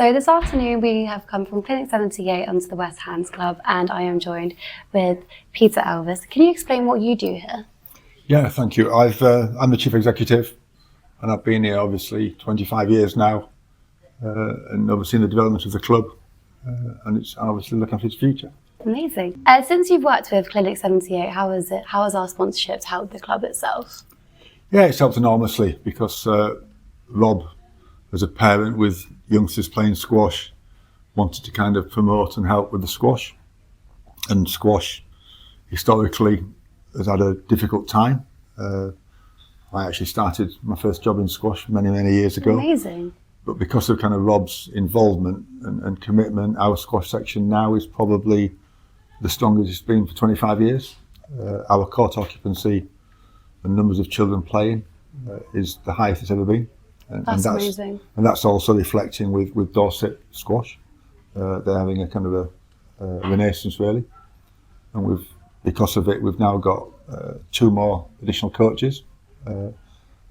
So this afternoon we have come from Clinic 78 onto the West Hants Club, and I am joined with Peter Elvis. Can you explain what you do here? Yeah, thank you. I'm the Chief Executive, and I've been here obviously 25 years now, and overseen the development of the club, and it's obviously looking after its future. Amazing. Since you've worked with Clinic 78, how has our sponsorships helped the club itself? Yeah, it's helped enormously because Rob, as a parent with youngsters playing squash, wanted to kind of promote and help with the squash. And squash, historically, has had a difficult time. I actually started my first job in squash many, many years ago. Amazing. But because of kind of Rob's involvement and commitment, our squash section now is probably the strongest it's been for 25 years. Our court occupancy and numbers of children playing is the highest it's ever been. That's amazing. And that's also reflecting with Dorset squash. They're having a kind of a renaissance really. And because of it, we've now got 2 more additional coaches. And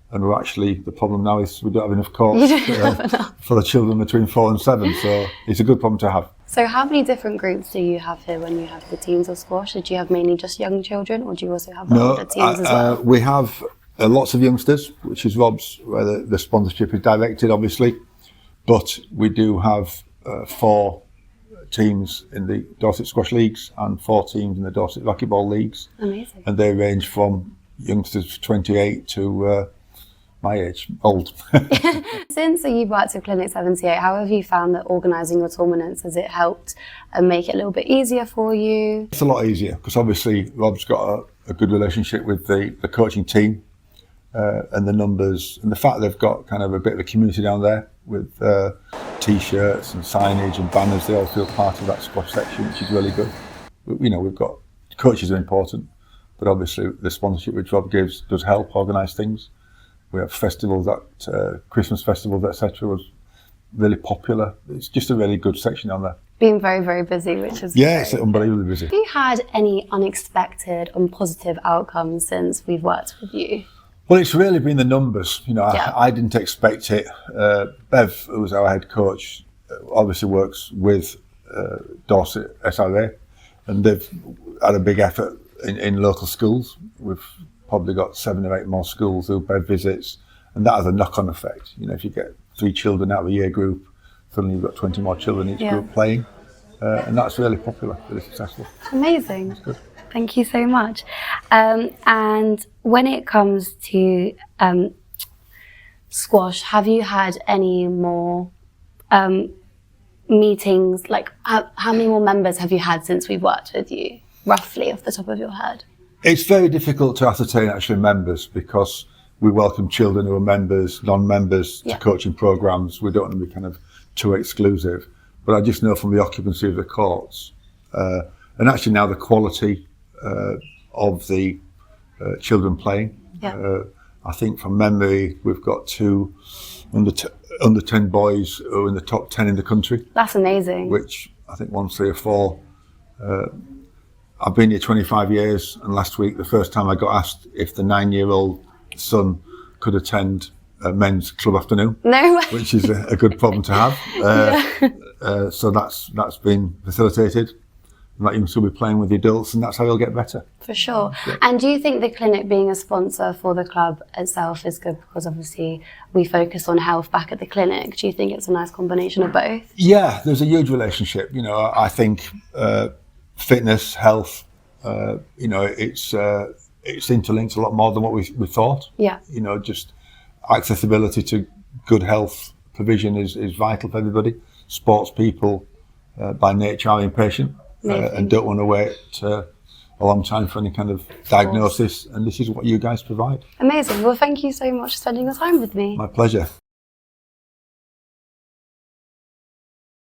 we're actually, the problem now is we don't have enough courts for the children between 4 and 7, so it's a good problem to have. So how many different groups do you have here when you have the teams of squash? Did you have mainly just young children, or do you also have older teams as well? We have lots of youngsters, which is Rob's, where the sponsorship is directed obviously, but we do have 4 teams in the Dorset Squash Leagues and 4 teams in the Dorset Racquetball Leagues. Amazing. And they range from youngsters 28 to my age, old. Since you've worked with Clinic 78, how have you found that organising your tournaments? Has it helped make it a little bit easier for you? It's a lot easier because obviously Rob's got a good relationship with the coaching team and the numbers, and the fact they've got kind of a bit of a community down there with t-shirts and signage and banners. They all feel part of that squash section, which is really good. You know, we've got coaches are important, but obviously the sponsorship which Rob gives does help organise things. We have festivals, Christmas festivals, etc. was really popular. It's just a really good section down there. Been very, very busy, which is yeah, it's unbelievably busy. Have you had any unexpected and positive outcomes since we've worked with you? Well, it's really been the numbers. You know, I didn't expect it. Bev, who was our head coach, obviously works with Dorset SRA, and they've had a big effort in local schools. We've probably got 7 or 8 more schools who Bev visits, and that has a knock-on effect. You know, if you get 3 children out of a year group, suddenly you've got 20 more children each group playing, and that's really popular, really successful. Amazing. That's good. Thank you so much. And when it comes to squash, have you had any more meetings? Like, how many more members have you had since we've worked with you, roughly, off the top of your head? It's very difficult to ascertain actually members because we welcome children who are members, non-members to coaching programmes. We don't want to be kind of too exclusive. But I just know from the occupancy of the courts and actually now the quality of the children playing. I think from memory we've got 2 under 10 boys who are in the top 10 in the country. That's amazing. Which I think 1, 3 or 4. I've been here 25 years, and last week the first time I got asked if the 9-year-old son could attend a men's club afternoon. No way. Which is a good problem to have. So that's been facilitated. And that you can still be playing with the adults, and that's how you'll get better. For sure. Yeah. And do you think the clinic being a sponsor for the club itself is good, because obviously we focus on health back at the clinic? Do you think it's a nice combination of both? Yeah, there's a huge relationship. You know, I think fitness, health, you know, it's interlinked a lot more than what we thought. Yeah. You know, just accessibility to good health provision is vital for everybody. Sports people by nature are impatient. And don't want to wait a long time for any kind of diagnosis, and this is what you guys provide. Amazing. Well, thank you so much for spending your time with me. My pleasure.